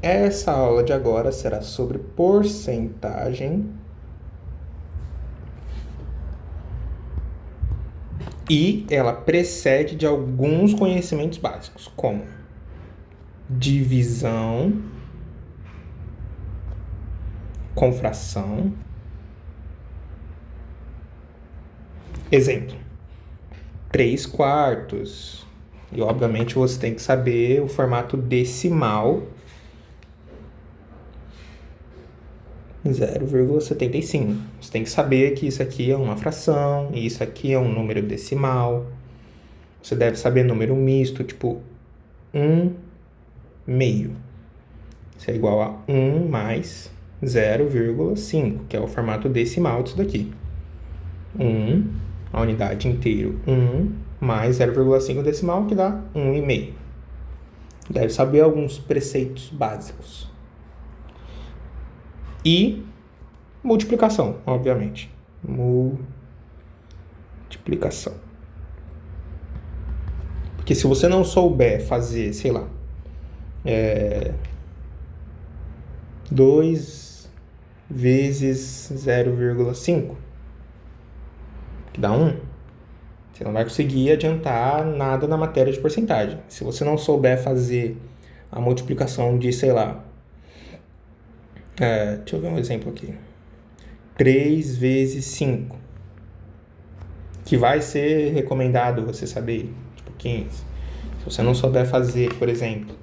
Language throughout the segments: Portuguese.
Essa aula de agora será sobre porcentagem e ela precede de alguns conhecimentos básicos, como divisão, com fração. Exemplo: 3/4. E obviamente você tem que saber o formato decimal 0,75. Você tem que saber que isso aqui é uma fração e isso aqui é um número decimal. Você deve saber número misto, tipo 1/2. Isso é igual a 1 mais 0,5, que é o formato decimal disso daqui. 1, a unidade inteiro, 1 mais 0,5 decimal, que dá 1,5. Deve saber alguns preceitos básicos. E multiplicação, obviamente. Multiplicação. Porque se você não souber fazer, sei lá, 2 vezes 0,5, que dá 1, você não vai conseguir adiantar nada na matéria de porcentagem. Se você não souber fazer a multiplicação de, sei lá, deixa eu ver um exemplo aqui. 3 vezes 5, que vai ser recomendado você saber, tipo 15. Se você não souber fazer, por exemplo,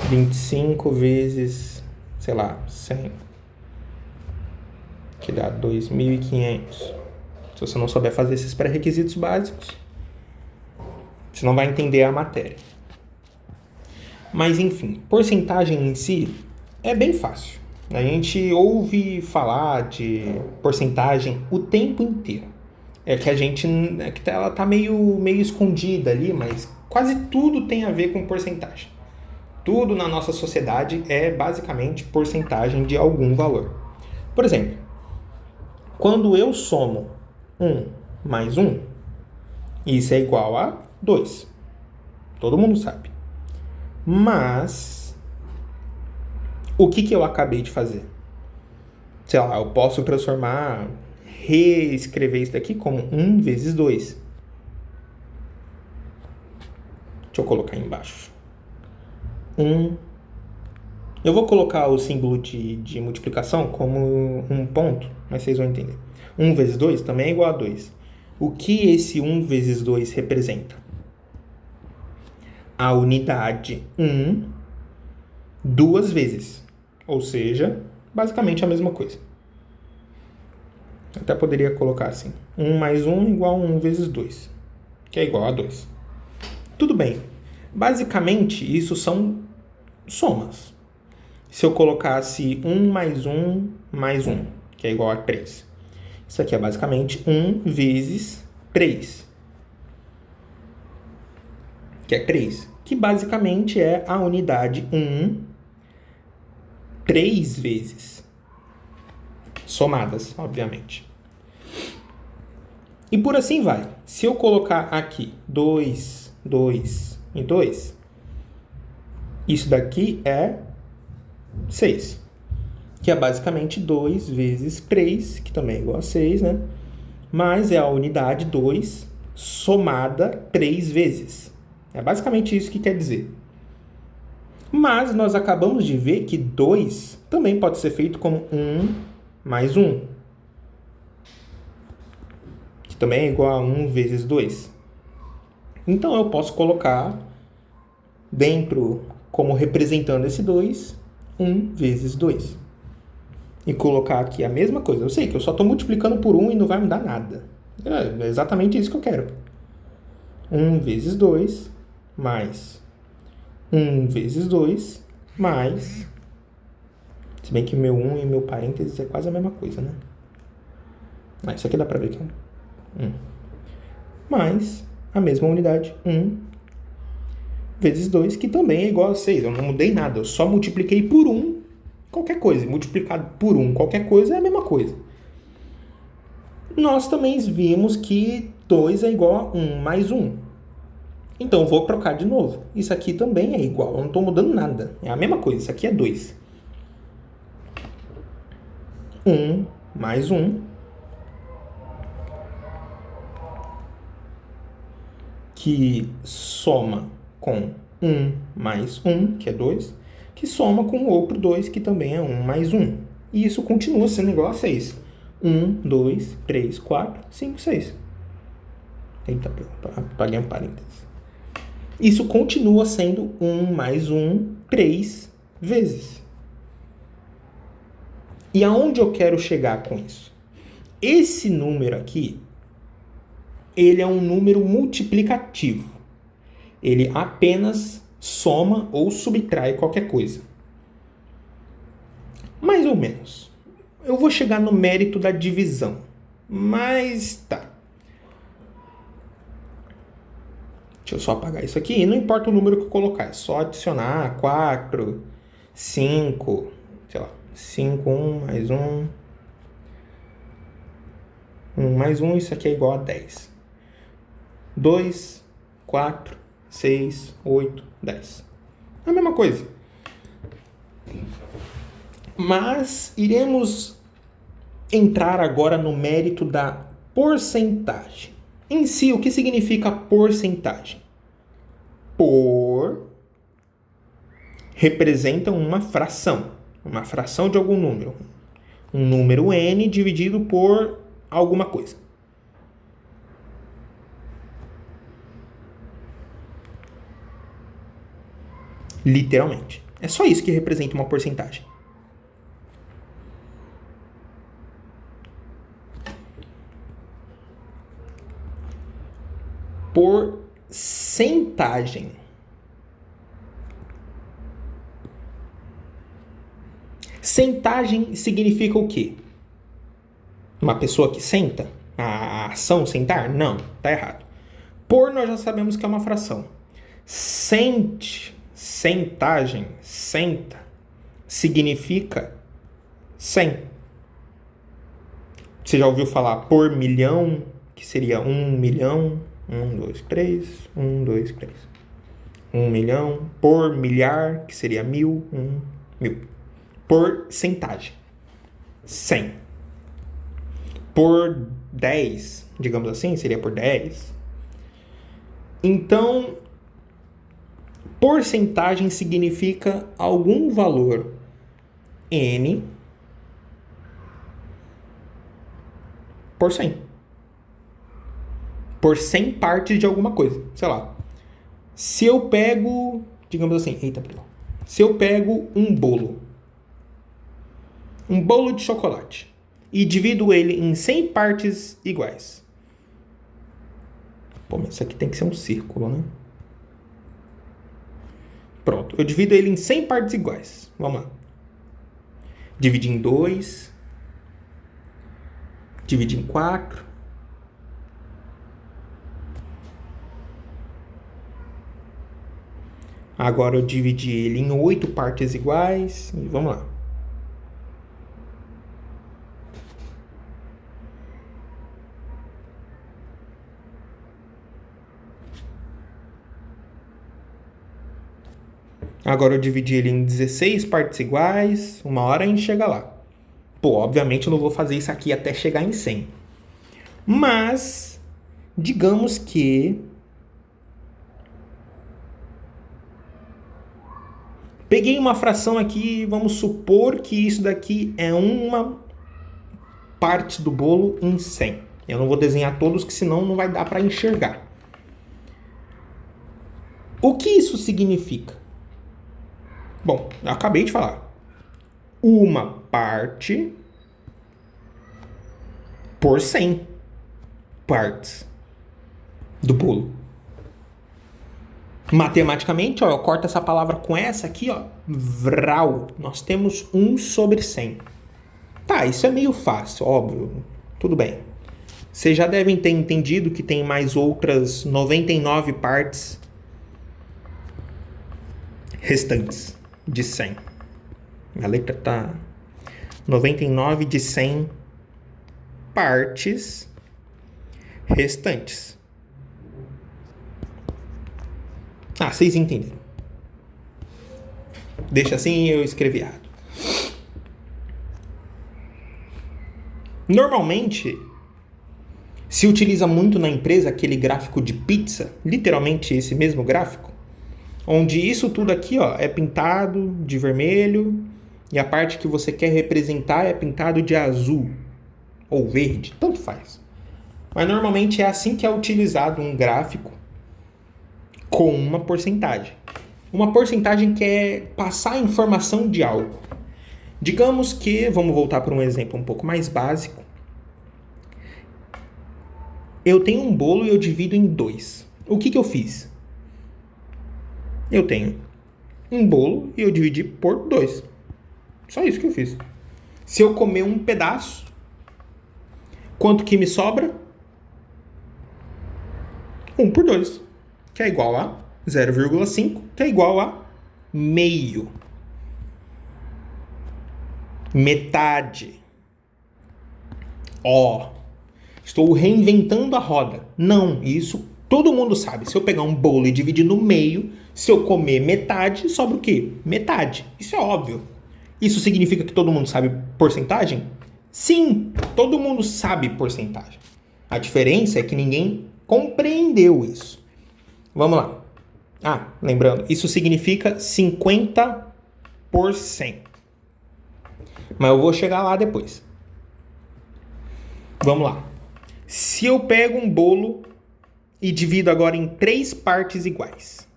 25 vezes, sei lá, 100, que dá 2.500. Se você não souber fazer esses pré-requisitos básicos, você não vai entender a matéria. Mas enfim, porcentagem em si é bem fácil. A gente ouve falar de porcentagem o tempo inteiro. É que ela tá meio escondida ali, mas quase tudo tem a ver com porcentagem. Tudo na nossa sociedade é basicamente porcentagem de algum valor. Por exemplo, quando eu somo 1 mais 1, isso é igual a 2. Todo mundo sabe. Mas o que eu acabei de fazer? Sei lá, eu posso reescrever isso daqui como 1 vezes 2. Deixa eu colocar aí embaixo. 1. Eu vou colocar o símbolo de multiplicação como um ponto, mas vocês vão entender. 1 vezes 2 também é igual a 2. O que esse 1 vezes 2 representa? A unidade 1 duas vezes. Ou seja, basicamente a mesma coisa. Até poderia colocar assim. 1 mais 1 igual a 1 vezes 2, que é igual a 2. Tudo bem. Basicamente, isso são somas. Se eu colocasse 1 mais 1 mais 1, que é igual a 3. Isso aqui é basicamente 1 vezes 3, que é 3. Que basicamente é a unidade 1 3 vezes. Somadas, obviamente. E por assim vai. Se eu colocar aqui 2, 2 e 2, isso daqui é 6. Que é basicamente 2 vezes 3, que também é igual a 6, né? Mas é a unidade 2 somada 3 vezes. É basicamente isso que quer dizer. Mas nós acabamos de ver que 2 também pode ser feito como 1 mais 1, que também é igual a 1 vezes 2. Então eu posso colocar dentro, como representando esse 2, 1 vezes 2. E colocar aqui a mesma coisa. Eu sei que eu só estou multiplicando por 1 e não vai me dar nada. É exatamente isso que eu quero. 1 vezes 2 mais 1 vezes 2 mais... Se bem que meu 1 e meu parênteses é quase a mesma coisa, né? Isso aqui dá pra ver que é 1. Mais a mesma unidade, 1 vezes 2, que também é igual a 6. Eu não mudei nada, eu só multipliquei por 1 qualquer coisa. Multiplicado por 1 qualquer coisa é a mesma coisa. Nós também vimos que 2 é igual a 1 mais 1. Então eu vou trocar de novo. Isso aqui também é igual, eu não estou mudando nada. É a mesma coisa, isso aqui é 2. 1 mais 1, que soma com 1 mais 1, que é 2, que soma com o outro 2, que também é 1 mais 1. E isso continua sendo igual a 6. 1, 2, 3, 4, 5, 6. Eita, apaguei um parênteses. Isso continua sendo 1 mais 1, 3 vezes. E aonde eu quero chegar com isso? Esse número aqui, ele é um número multiplicativo. Ele apenas soma ou subtrai qualquer coisa. Mais ou menos. Eu vou chegar no mérito da divisão. Mas tá. Deixa eu só apagar isso aqui. E não importa o número que eu colocar. É só adicionar 4, 5, sei lá. 5, 1, mais 1. 1 mais 1, isso aqui é igual a 10. 2, 4, 6, 8, 10. É a mesma coisa. Mas iremos entrar agora no mérito da porcentagem. Em si, o que significa porcentagem? Por representa uma fração de algum número. Um número n dividido por alguma coisa. Literalmente. É só isso que representa uma porcentagem. Porcentagem. Centagem significa o quê? Uma pessoa que senta? A ação sentar? Não, tá errado. Por nós já sabemos que é uma fração. Centagem, senta, significa 100. Você já ouviu falar por milhão, que seria 1 milhão? 1, 2, 3, 1, 2, 3. 1 milhão. Por milhar, que seria 1000, 1000. Porcentagem, 100. Por 10, digamos assim, seria por 10. Então, porcentagem significa algum valor n por 100. Por 100 partes de alguma coisa. Sei lá. Se eu pego, digamos assim, se eu pego um bolo de chocolate e divido ele em 100 partes iguais. Pô, mas isso aqui tem que ser um círculo, né? Pronto, eu divido ele em 100 partes iguais. Vamos lá. Divide em 2. Divide em 4. Agora eu dividi ele em 8 partes iguais. E vamos lá. Agora eu dividi ele em 16 partes iguais. Uma hora a gente chega lá. Pô, obviamente eu não vou fazer isso aqui até chegar em 100. Mas, digamos que peguei uma fração aqui e vamos supor que isso daqui é uma parte do bolo em 100. Eu não vou desenhar todos, que senão não vai dar para enxergar. O que isso significa? Bom, eu acabei de falar. Uma parte por 100 partes do bolo. Matematicamente, ó, eu corto essa palavra com essa aqui, ó. Vral. Nós temos 1 sobre 100. Tá, isso é meio fácil, óbvio. Tudo bem. Vocês já devem ter entendido que tem mais outras 99 partes restantes de 100. A letra tá 99 de 100 partes restantes. Ah, vocês entenderam. Deixa assim, eu escrevi errado. Normalmente, se utiliza muito na empresa aquele gráfico de pizza, literalmente esse mesmo gráfico, onde isso tudo aqui, ó, é pintado de vermelho e a parte que você quer representar é pintado de azul ou verde, tanto faz. Mas normalmente é assim que é utilizado um gráfico com uma porcentagem. Uma porcentagem que é passar a informação de algo. Digamos que, vamos voltar para um exemplo um pouco mais básico. Eu tenho um bolo e eu divido em 2. O que eu fiz? Eu tenho um bolo e eu dividi por 2. Só isso que eu fiz. Se eu comer um pedaço, quanto que me sobra? 1 por 2, que é igual a 0,5, que é igual a meio. Metade. Ó, estou reinventando a roda. Não, isso todo mundo sabe. Se eu pegar um bolo e dividir no meio, se eu comer metade, sobra o quê? Metade. Isso é óbvio. Isso significa que todo mundo sabe porcentagem? Sim, todo mundo sabe porcentagem. A diferença é que ninguém compreendeu isso. Vamos lá. Ah, lembrando, isso significa 50%. Mas eu vou chegar lá depois. Vamos lá. Se eu pego um bolo e divido agora em 3 partes iguais.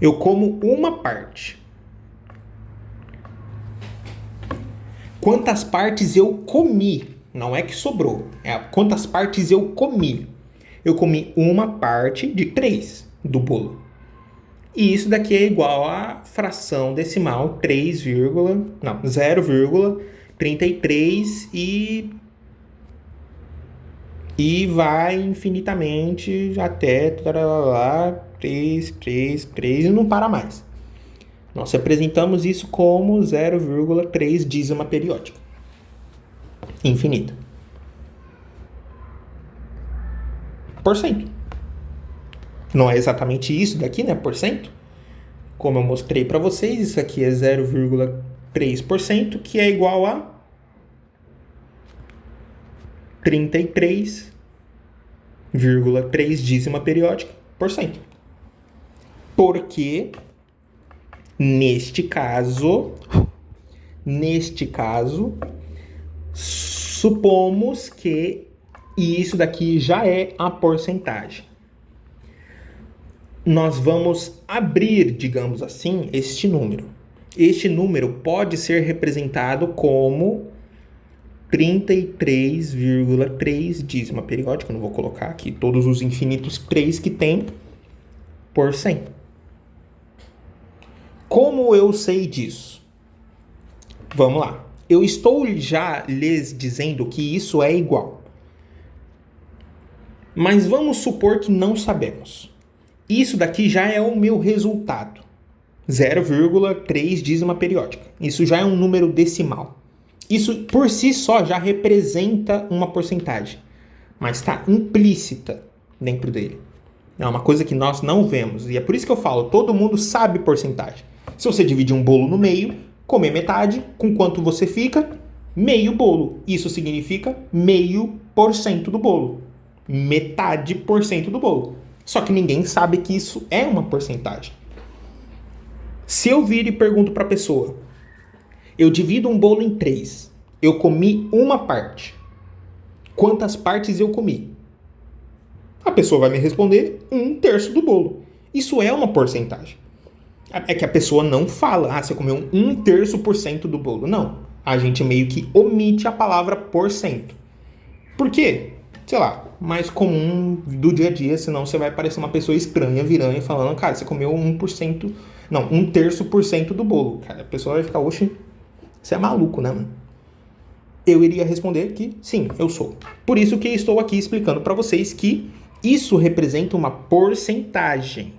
Eu como uma parte. Quantas partes eu comi? Não é que sobrou. É quantas partes eu comi. Eu comi uma parte de 3 do bolo. E isso daqui é igual a fração decimal 0,33 e vai infinitamente até 3 e não para mais. Nós representamos isso como 0,3 dízima periódica. Infinita. Porcento. Não é exatamente isso daqui, né? Porcento. Como eu mostrei para vocês, isso aqui é 0,3%, que é igual a 33,3 dízima periódica por cento. Porque neste caso, supomos que isso daqui já é a porcentagem. Nós vamos abrir, digamos assim, este número. Este número pode ser representado como 33,3 dízima periódica. Eu não vou colocar aqui todos os infinitos 3 que tem por 100. Como eu sei disso? Vamos lá. Eu estou já lhes dizendo que isso é igual. Mas vamos supor que não sabemos. Isso daqui já é o meu resultado. 0,3 dízima periódica. Isso já é um número decimal. Isso por si só já representa uma porcentagem. Mas está implícita dentro dele. É uma coisa que nós não vemos. E é por isso que eu falo, todo mundo sabe porcentagem. Se você dividir um bolo no meio, comer metade, com quanto você fica? Meio bolo. Isso significa 0,5% do bolo. Metade por cento do bolo. Só que ninguém sabe que isso é uma porcentagem. Se eu vir e pergunto para a pessoa, eu divido um bolo em 3, eu comi uma parte. Quantas partes eu comi? A pessoa vai me responder 1/3 do bolo. Isso é uma porcentagem. É que a pessoa não fala, você comeu 1/3% do bolo. Não. A gente meio que omite a palavra porcento. Por quê? Sei lá, mais comum do dia a dia, senão você vai parecer uma pessoa estranha, virando e falando, cara, você comeu 1%, não, 1/3% do bolo. Cara, a pessoa vai ficar, oxe, você é maluco, né, mano? Eu iria responder que sim, eu sou. Por isso que estou aqui explicando para vocês que isso representa uma porcentagem.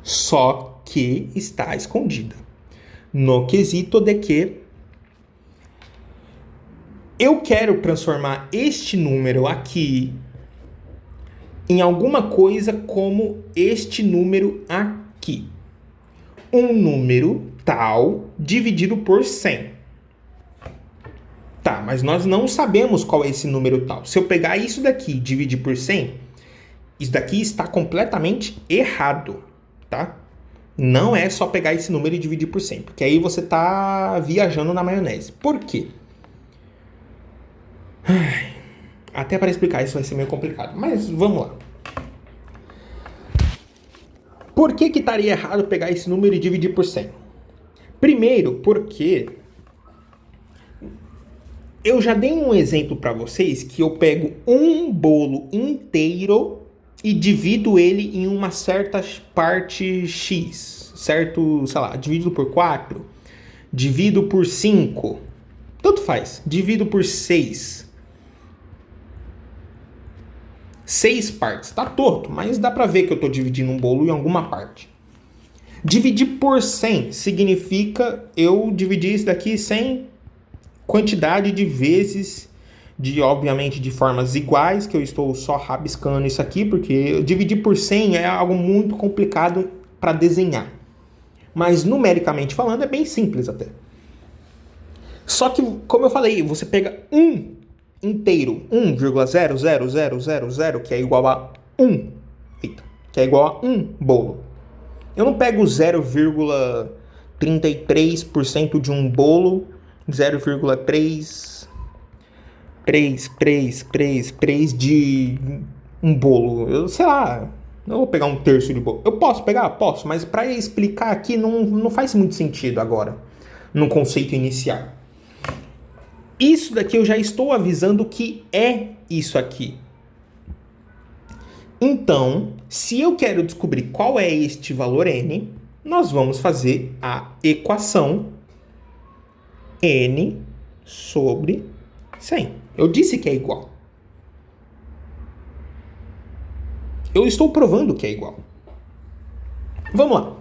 Só que está escondida no quesito de que Eu quero transformar este número aqui em alguma coisa como este número aqui. Um número tal dividido por 100. Tá, mas nós não sabemos qual é esse número tal. Se eu pegar isso daqui e dividir por 100, isso daqui está completamente errado, tá? Não é só pegar esse número e dividir por 100, porque aí você está viajando na maionese. Por quê? Até para explicar isso vai ser meio complicado, mas vamos lá. Por que estaria errado pegar esse número e dividir por 100? Primeiro, porque eu já dei um exemplo para vocês que eu pego um bolo inteiro e divido ele em uma certa parte X, certo? Sei lá, divido por 4, divido por 5, tanto faz, divido por 6. 6 partes, tá torto, mas dá pra ver que eu tô dividindo um bolo em alguma parte. Dividir por 100 significa eu dividir isso daqui 100 quantidade de vezes, obviamente de formas iguais, que eu estou só rabiscando isso aqui, porque dividir por 100 é algo muito complicado para desenhar. Mas numericamente falando é bem simples até. Só que, como eu falei, você pega um inteiro, 1,00000, que é igual a 1, que é igual a um bolo. Eu não pego 0,33% de um bolo, 0,333 de um bolo. Eu sei lá, não vou pegar um terço de bolo. Eu posso pegar? Posso, mas para explicar aqui não faz muito sentido agora, no conceito inicial. Isso daqui eu já estou avisando que é isso aqui. Então, se eu quero descobrir qual é este valor n, nós vamos fazer a equação n sobre 100. Eu disse que é igual. Eu estou provando que é igual. Vamos lá.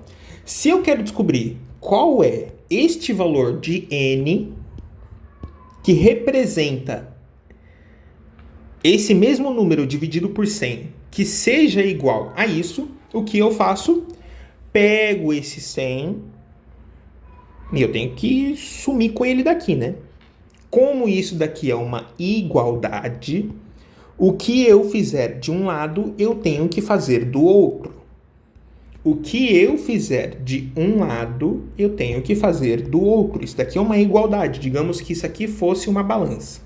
Se eu quero descobrir qual é este valor de n que representa esse mesmo número dividido por 100, que seja igual a isso, o que eu faço? Pego esse 100 e eu tenho que sumir com ele daqui, né? Como isso daqui é uma igualdade, o que eu fizer de um lado, eu tenho que fazer do outro. O que eu fizer de um lado, eu tenho que fazer do outro. Isso daqui é uma igualdade. Digamos que isso aqui fosse uma balança.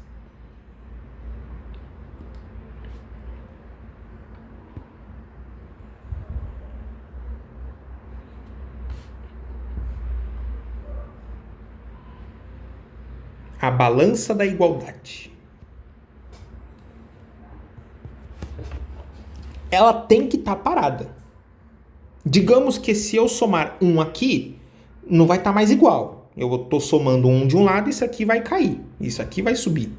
A balança da igualdade. Ela tem que estar parada. Digamos que se eu somar um aqui, não vai estar mais igual. Eu estou somando um de um lado, isso aqui vai cair. Isso aqui vai subir.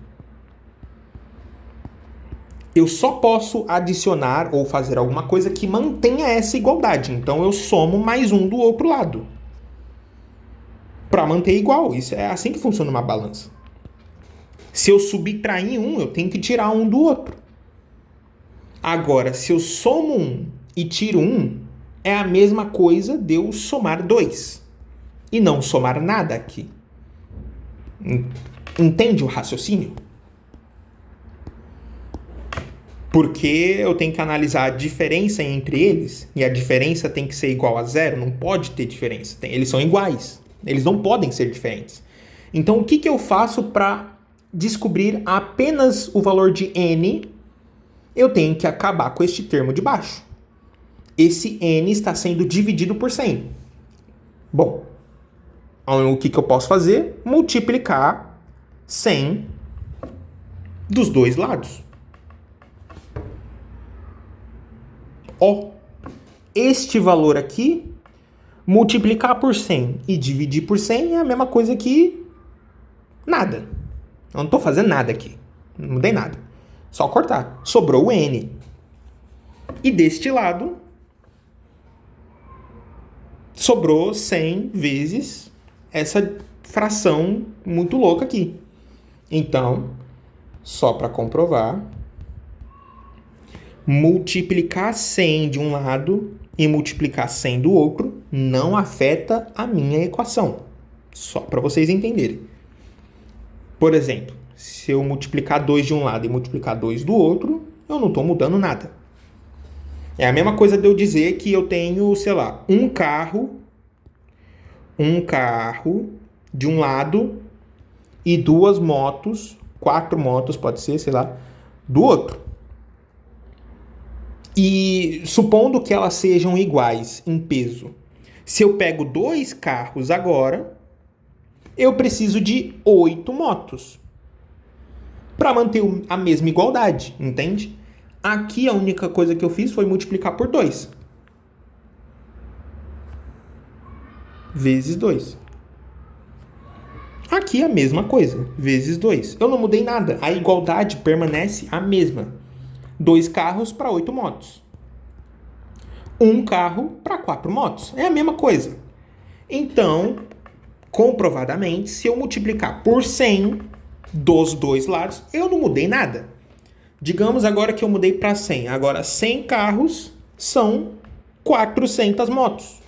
Eu só posso adicionar ou fazer alguma coisa que mantenha essa igualdade. Então eu somo mais um do outro lado. Para manter igual. Isso é assim que funciona uma balança. Se eu subtrair um, eu tenho que tirar um do outro. Agora, se eu somo um e tiro um, é a mesma coisa de eu somar 2 e não somar nada aqui. Entende o raciocínio? Porque eu tenho que analisar a diferença entre eles, e a diferença tem que ser igual a 0, não pode ter diferença. Eles são iguais, eles não podem ser diferentes. Então, o que eu faço para descobrir apenas o valor de n? Eu tenho que acabar com este termo de baixo. Esse n está sendo dividido por 100. Bom, o que eu posso fazer? Multiplicar 100 dos dois lados. Este valor aqui, multiplicar por 100 e dividir por 100 é a mesma coisa que nada. Eu não estou fazendo nada aqui. Não mudei nada. Só cortar. Sobrou o n. E deste lado, sobrou 100 vezes essa fração muito louca aqui. Então, Só para comprovar, multiplicar 100 de um lado e multiplicar 100 do outro não afeta a minha equação. Só para vocês entenderem. Por exemplo, se eu multiplicar 2 de um lado e multiplicar 2 do outro, eu não estou mudando nada. É a mesma coisa de eu dizer que eu tenho, sei lá, um carro de um lado e 2 motos, 4 motos, pode ser, sei lá, do outro. E supondo que elas sejam iguais em peso, se eu pego 2 carros agora, eu preciso de 8 motos para manter a mesma igualdade, entende? Aqui a única coisa que eu fiz foi multiplicar por 2. Vezes 2. Aqui a mesma coisa, vezes 2. Eu não mudei nada, a igualdade permanece a mesma. 2 carros para 8 motos. 1 carro para 4 motos. É a mesma coisa. Então, comprovadamente, se eu multiplicar por 100 dos dois lados, eu não mudei nada. Digamos agora que eu mudei para 100. Agora, 100 carros são 400 motos.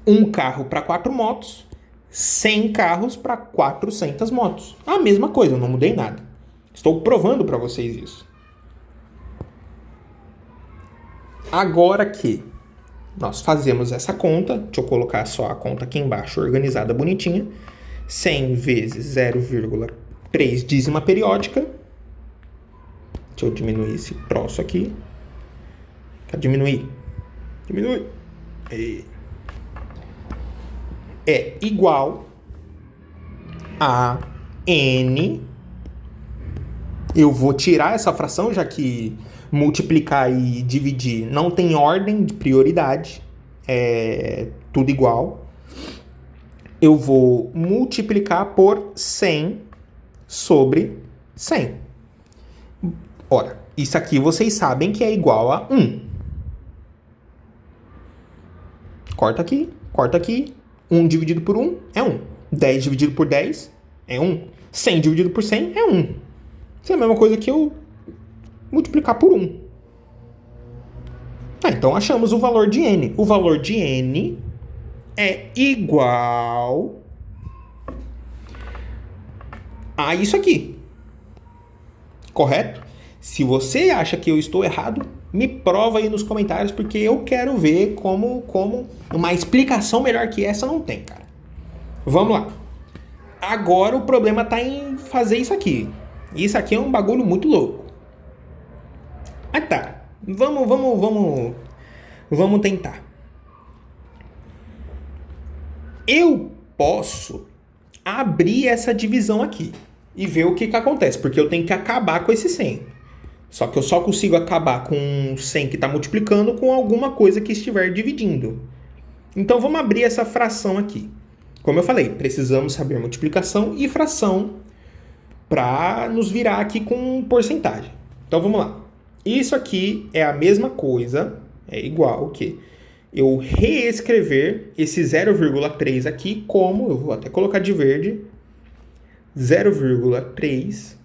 1 carro para 4 motos, 100 carros para 400 motos. A mesma coisa, eu não mudei nada. Estou provando para vocês isso. Agora que nós fazemos essa conta, deixa eu colocar só a conta aqui embaixo, organizada, bonitinha. 100 vezes 0,3 dízima periódica. Deixa eu diminuir esse troço aqui. Quer diminuir? Diminui. É igual a N. Eu vou tirar essa fração, já que multiplicar e dividir não tem ordem de prioridade. É tudo igual. Eu vou multiplicar por 100 sobre 100. Ora, isso aqui vocês sabem que é igual a 1. Corta aqui, corta aqui. 1 dividido por 1 é 1. 10 dividido por 10 é 1. 100 dividido por 100 é 1. Isso é a mesma coisa que eu multiplicar por 1. Então achamos o valor de n. O valor de n é igual a isso aqui. Correto? Se você acha que eu estou errado, me prova aí nos comentários, porque eu quero ver como uma explicação melhor que essa não tem, cara. Vamos lá. Agora o problema está em fazer isso aqui. Isso aqui é um bagulho muito louco. Ah, tá. Vamos tentar. Eu posso abrir essa divisão aqui e ver o que acontece, porque eu tenho que acabar com esse 100. Só que eu só consigo acabar com 100 que está multiplicando com alguma coisa que estiver dividindo. Então vamos abrir essa fração aqui. Como eu falei, precisamos saber multiplicação e fração para nos virar aqui com porcentagem. Então vamos lá. Isso aqui é a mesma coisa, é igual que eu reescrever esse 0,3 aqui como, eu vou até colocar de verde, 0,3,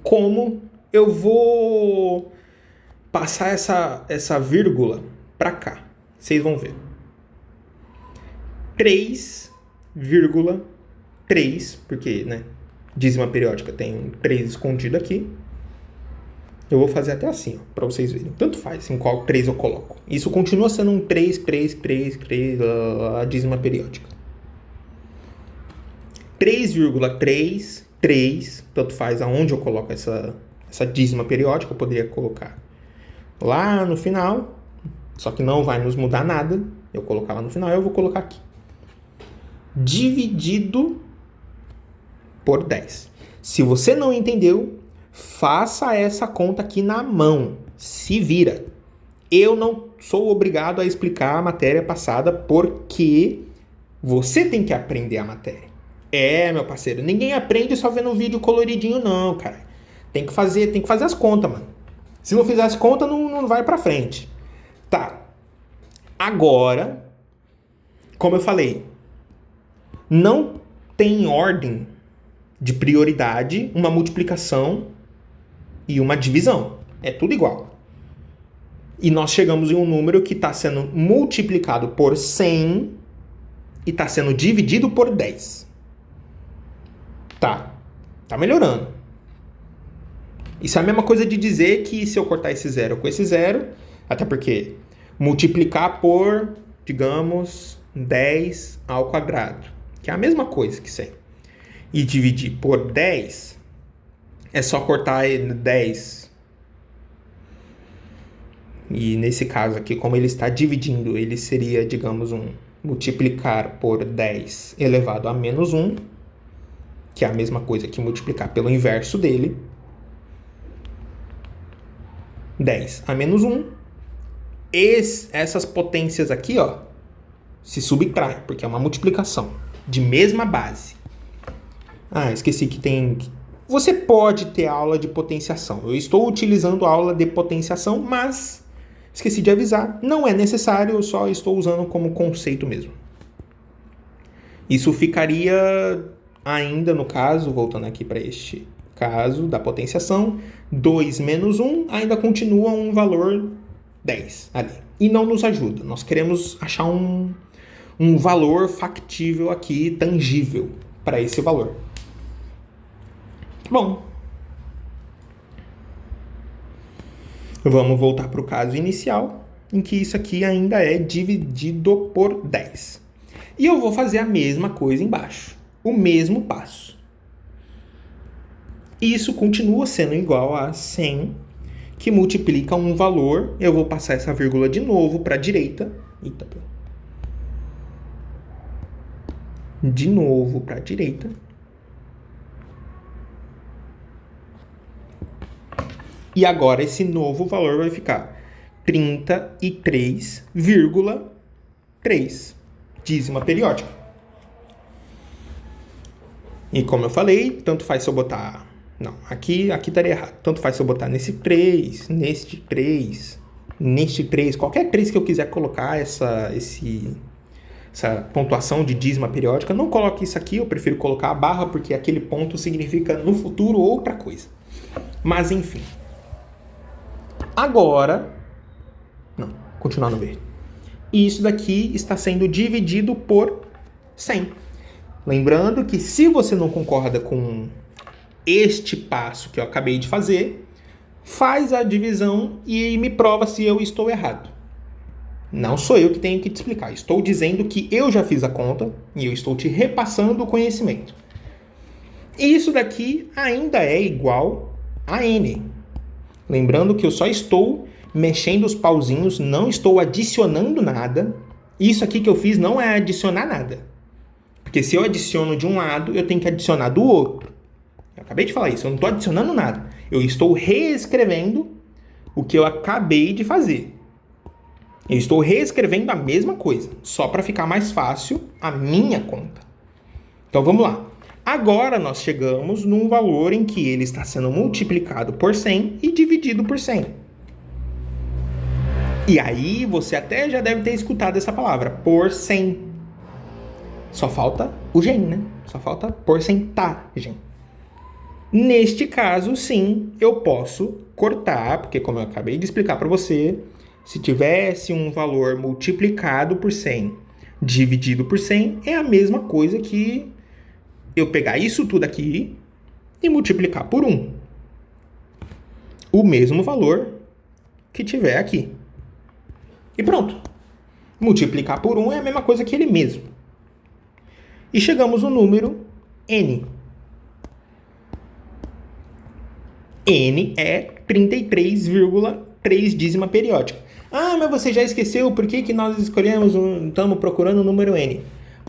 como eu vou passar essa vírgula para cá. Vocês vão ver. 3,3, porque, né, dízima periódica tem um 3 escondido aqui. Eu vou fazer até assim, para vocês verem. Tanto faz em qual 3 eu coloco. Isso continua sendo um 3, a dízima periódica. 3,3, tanto faz aonde eu coloco essa dízima periódica. Eu poderia colocar lá no final, só que não vai nos mudar nada. Eu colocar lá no final, eu vou colocar aqui. Dividido por 10. Se você não entendeu, faça essa conta aqui na mão. Se vira. Eu não sou obrigado a explicar a matéria passada porque você tem que aprender a matéria. Meu parceiro, ninguém aprende só vendo um vídeo coloridinho não, cara. Tem que fazer as contas, mano. Se não fizer as contas, não vai pra frente. Tá. Agora, como eu falei, não tem ordem de prioridade, uma multiplicação e uma divisão. É tudo igual. E nós chegamos em um número que está sendo multiplicado por 100 e está sendo dividido por 10. Tá melhorando. Isso é a mesma coisa de dizer que se eu cortar esse zero com esse zero, até porque multiplicar por, digamos, 10 ao quadrado, que é a mesma coisa que 100, e dividir por 10, é só cortar 10. E nesse caso aqui, como ele está dividindo, ele seria, digamos, multiplicar por 10 elevado a menos 1, que é a mesma coisa que multiplicar pelo inverso dele. 10 a menos 1. Essas potências aqui, ó, se subtraem, porque é uma multiplicação de mesma base. Esqueci que tem... Você pode ter aula de potenciação. Eu estou utilizando a aula de potenciação, mas esqueci de avisar. Não é necessário, eu só estou usando como conceito mesmo. Isso ficaria ainda no caso, voltando aqui para este caso da potenciação, 2 menos 1 ainda continua um valor 10 ali. E não nos ajuda. Nós queremos achar um valor factível aqui, tangível, para esse valor. Bom, vamos voltar para o caso inicial, em que isso aqui ainda é dividido por 10. E eu vou fazer a mesma coisa embaixo, o mesmo passo. Isso continua sendo igual a 100, que multiplica um valor. Eu vou passar essa vírgula de novo para a direita. De novo para a direita. E agora esse novo valor vai ficar 33,3, dízima periódica. E como eu falei, tanto faz se eu botar... Não, aqui estaria errado. Tanto faz se eu botar nesse 3, neste 3, neste 3, qualquer 3 que eu quiser colocar essa pontuação de dízima periódica. Não coloque isso aqui, eu prefiro colocar a barra, porque aquele ponto significa no futuro outra coisa. Mas enfim. Agora, continuar no verde. Isso daqui está sendo dividido por 100. Lembrando que se você não concorda com este passo que eu acabei de fazer, faz a divisão e me prova se eu estou errado. Não sou eu que tenho que te explicar. Estou dizendo que eu já fiz a conta e eu estou te repassando o conhecimento. Isso daqui ainda é igual a n. Lembrando que eu só estou mexendo os pauzinhos, não estou adicionando nada. Isso aqui que eu fiz não é adicionar nada. Porque se eu adiciono de um lado, eu tenho que adicionar do outro. Eu acabei de falar isso, eu não estou adicionando nada. Eu estou reescrevendo o que eu acabei de fazer. Eu estou reescrevendo a mesma coisa, só para ficar mais fácil a minha conta. Então vamos lá. Agora nós chegamos num valor em que ele está sendo multiplicado por 100 e dividido por 100. E aí você até já deve ter escutado essa palavra, por 100. Só falta o gen, né? Só falta porcentagem. Neste caso, sim, eu posso cortar, porque como eu acabei de explicar para você, se tivesse um valor multiplicado por 100 dividido por 100, é a mesma coisa que eu pegar isso tudo aqui e multiplicar por 1. O mesmo valor que tiver aqui. E pronto. Multiplicar por 1 é a mesma coisa que ele mesmo. E chegamos no número n. N é 33,3 dízima periódica. Mas você já esqueceu por que nós estamos procurando o número n?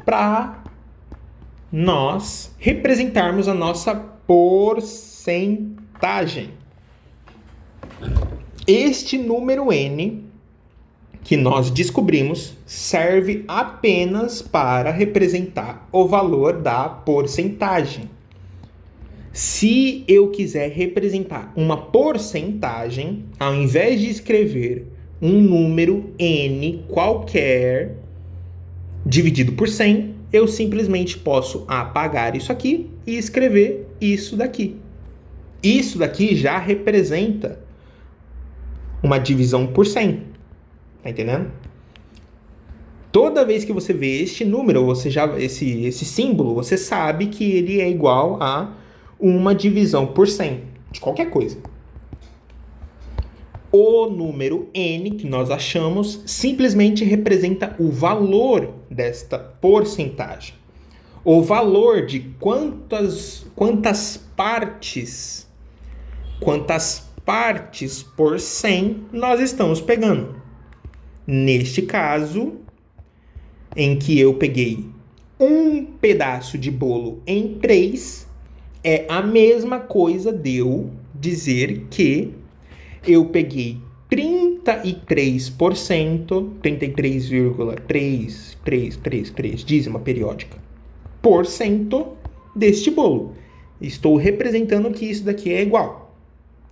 Para nós representarmos a nossa porcentagem. Este número n que nós descobrimos serve apenas para representar o valor da porcentagem. Se eu quiser representar uma porcentagem, ao invés de escrever um número n qualquer dividido por 100, eu simplesmente posso apagar isso aqui e escrever isso daqui. Isso daqui já representa uma divisão por 100. Tá entendendo? Toda vez que você vê este número, esse símbolo, você sabe que ele é igual a uma divisão por 100 de qualquer coisa. O número n que nós achamos simplesmente representa o valor desta porcentagem. O valor de quantas partes por 100 nós estamos pegando. Neste caso, em que eu peguei um pedaço de bolo em 3, é a mesma coisa de eu dizer que eu peguei 33%, 33,3333, dízima periódica, por cento deste bolo. Estou representando que isso daqui é igual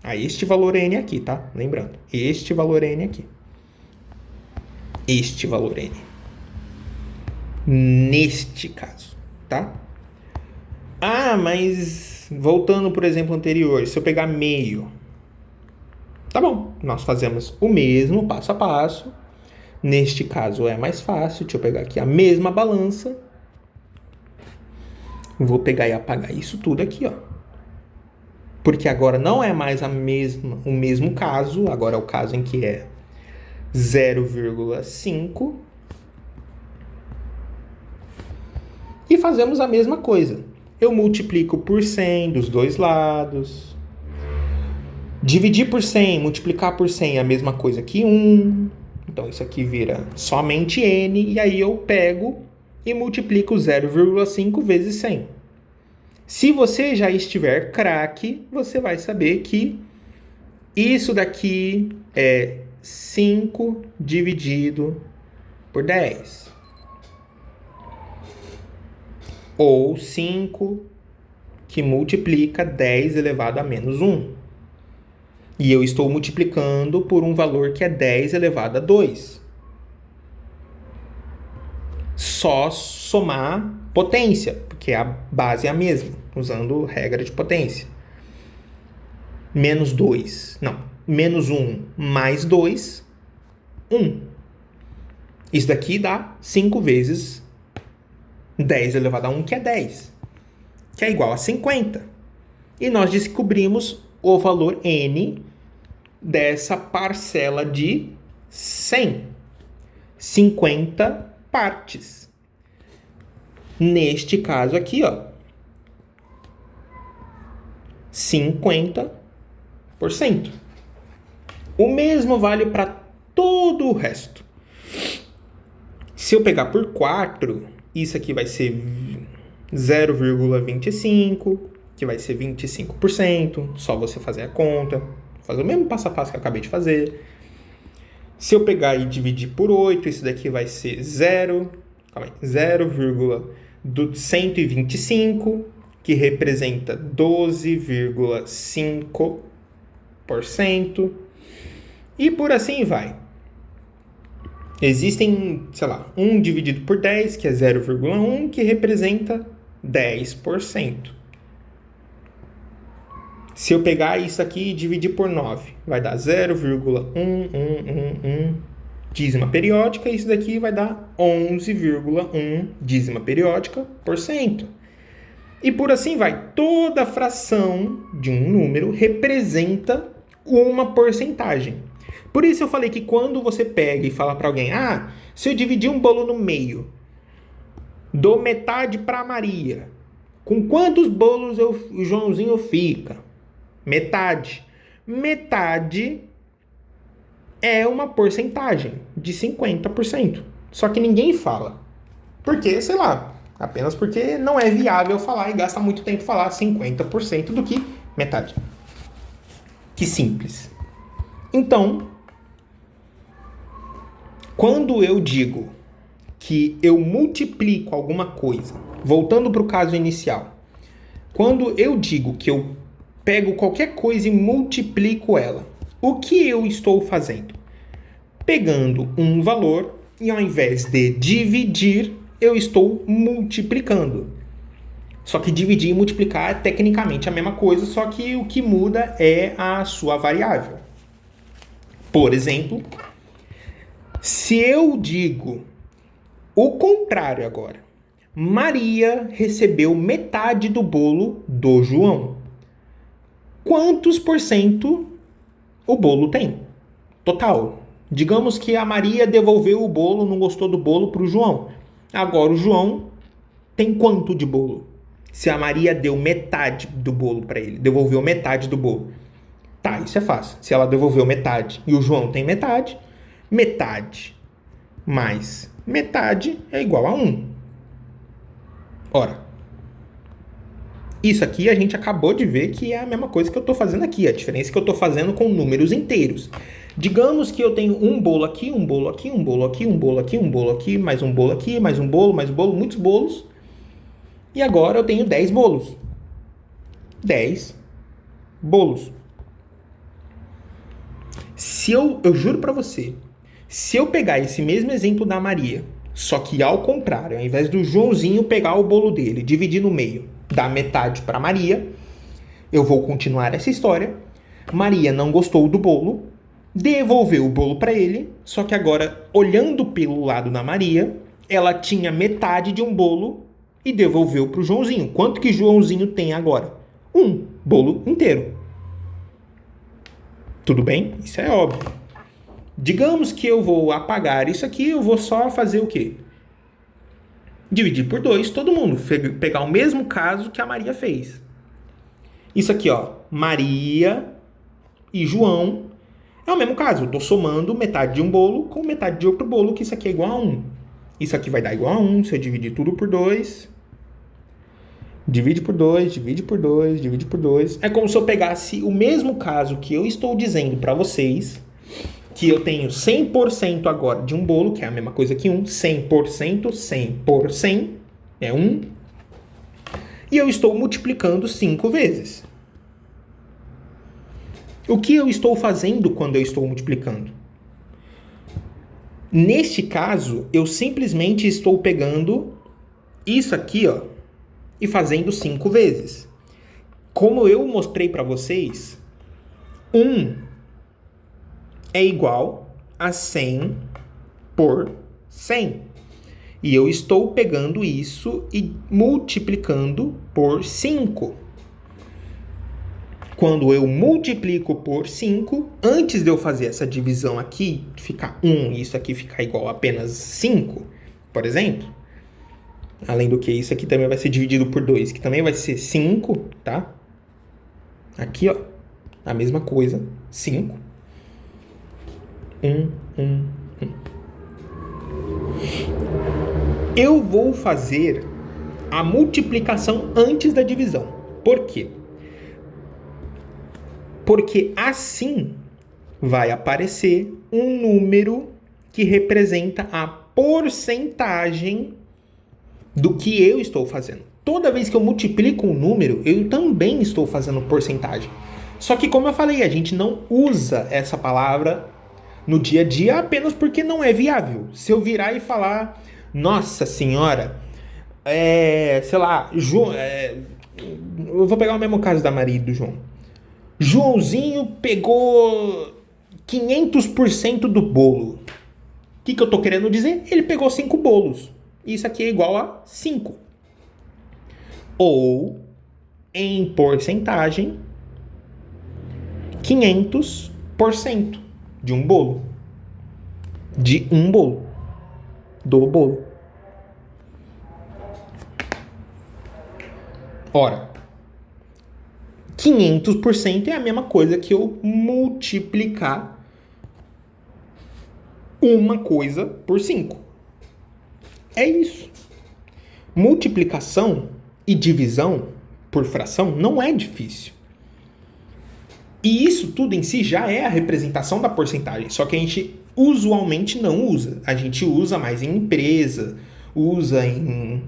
a este valor N aqui, tá? Lembrando, este valor N aqui. Este valor N. Neste caso, tá? Ah, mas voltando por exemplo anterior, se eu pegar meio, tá bom, nós fazemos o mesmo passo a passo. Neste caso é mais fácil, deixa eu pegar aqui a mesma balança. Vou pegar e apagar isso tudo aqui, ó. Porque agora não é mais o mesmo caso, agora é o caso em que é 0,5. E fazemos a mesma coisa. Eu multiplico por 100 dos dois lados. Dividir por 100, multiplicar por 100 é a mesma coisa que 1. Então isso aqui vira somente n. E aí eu pego e multiplico 0,5 vezes 100. Se você já estiver craque, você vai saber que isso daqui é 5 dividido por 10. Ou 5 que multiplica 10 elevado a menos 1. E eu estou multiplicando por um valor que é 10 elevado a 2. Só somar potência, porque a base é a mesma, usando regra de potência. Menos 2, não, menos 1 mais 2, 1. Isso daqui dá 5 vezes 10 elevado a 1, que é 10, que é igual a 50. E nós descobrimos o valor n dessa parcela de 100. 50 partes. Neste caso aqui, ó, 50%. O mesmo vale para todo o resto. Se eu pegar por 4, isso aqui vai ser 0,25, que vai ser 25%. Só você fazer a conta. Fazer o mesmo passo a passo que eu acabei de fazer. Se eu pegar e dividir por 8, isso daqui vai ser 0,125, que representa 12,5%. E por assim vai. Existem, 1 dividido por 10, que é 0,1, que representa 10%. Se eu pegar isso aqui e dividir por 9, vai dar 0,1111 dízima periódica, e isso daqui vai dar 11,1 dízima periódica por cento. E por assim vai. Toda fração de um número representa uma porcentagem. Por isso eu falei que quando você pega e fala para alguém, se eu dividir um bolo no meio, dou metade para Maria, com quantos bolos o Joãozinho fica? Metade. Metade é uma porcentagem de 50%. Só que ninguém fala. Porque, apenas porque não é viável falar e gasta muito tempo falar 50% do que metade. Que simples. Então, quando eu digo que eu multiplico alguma coisa, voltando para o caso inicial, quando eu digo que eu pego qualquer coisa e multiplico ela, o que eu estou fazendo? Pegando um valor e ao invés de dividir, eu estou multiplicando. Só que dividir e multiplicar é tecnicamente a mesma coisa, só que o que muda é a sua variável. Por exemplo, se eu digo o contrário agora, Maria recebeu metade do bolo do João. Quantos por cento o bolo tem? Total. Digamos que a Maria devolveu o bolo, não gostou do bolo para o João. Agora o João tem quanto de bolo? Se a Maria deu metade do bolo para ele, devolveu metade do bolo. Tá, isso é fácil. Se ela devolveu metade e o João tem metade, metade mais metade é igual a 1. Ora, isso aqui a gente acabou de ver que é a mesma coisa que eu estou fazendo aqui. A diferença é que eu estou fazendo com números inteiros. Digamos que eu tenho um bolo aqui, um bolo aqui, um bolo aqui, um bolo aqui, um bolo aqui, mais um bolo aqui, mais um bolo, mais um bolo, muitos bolos. E agora eu tenho 10 bolos. 10 bolos. Se eu juro pra você, se eu pegar esse mesmo exemplo da Maria, só que ao contrário, ao invés do Joãozinho pegar o bolo dele, dividir no meio, dar metade pra Maria, eu vou continuar essa história. Maria não gostou do bolo, devolveu o bolo pra ele, só que agora, olhando pelo lado da Maria, ela tinha metade de um bolo e devolveu pro Joãozinho. Quanto que Joãozinho tem agora? Um bolo inteiro. Tudo bem? Isso é óbvio. Digamos que eu vou apagar isso aqui, eu vou só fazer o quê? Dividir por 2, todo mundo. Pegar o mesmo caso que a Maria fez. Isso aqui, ó. Maria e João é o mesmo caso. Eu tô somando metade de um bolo com metade de outro bolo, que isso aqui é igual a 1. Isso aqui vai dar igual a 1 se eu dividir tudo por 2. Divide por 2, divide por 2, divide por 2. É como se eu pegasse o mesmo caso que eu estou dizendo para vocês, que eu tenho 100% agora de um bolo, que é a mesma coisa que 1, 100%, 100 por 100, é 1, e eu estou multiplicando 5 vezes. O que eu estou fazendo quando eu estou multiplicando? Neste caso, eu simplesmente estou pegando isso aqui, ó, e fazendo 5 vezes. Como eu mostrei para vocês, 1 é igual a 100 por 100. E eu estou pegando isso e multiplicando por 5. Quando eu multiplico por 5, antes de eu fazer essa divisão aqui, ficar 1 e isso aqui ficar igual a apenas 5, por exemplo, além do que isso aqui também vai ser dividido por 2, que também vai ser 5, tá? Aqui, ó, a mesma coisa, 5. 1. Eu vou fazer a multiplicação antes da divisão. Por quê? Porque assim vai aparecer um número que representa a porcentagem do que eu estou fazendo. Toda vez que eu multiplico um número, eu também estou fazendo porcentagem. Só que, como eu falei, a gente não usa essa palavra no dia a dia apenas porque não é viável. Se eu virar e falar, nossa senhora, sei lá, eu vou pegar o mesmo caso da Maria e do João. Joãozinho pegou 500% do bolo. O que eu tô querendo dizer? Ele pegou 5 bolos. Isso aqui é igual a 5. Ou, em porcentagem, 500% de um bolo. De um bolo. Do bolo. Ora, 500% é a mesma coisa que eu multiplicar uma coisa por 5. É isso. Multiplicação e divisão por fração não é difícil. E isso tudo em si já é a representação da porcentagem, só que a gente usualmente não usa. A gente usa mais em empresa, usa em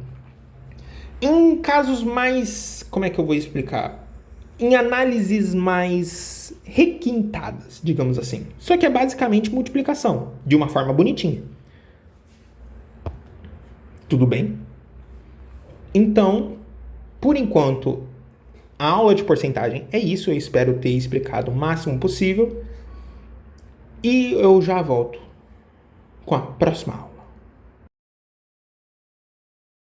casos mais... Como é que eu vou explicar? Em análises mais requintadas, digamos assim. Só que é basicamente multiplicação, de uma forma bonitinha. Tudo bem? Então, Por enquanto, a aula de porcentagem é isso. Eu espero ter explicado o máximo possível. E eu já volto com a próxima aula.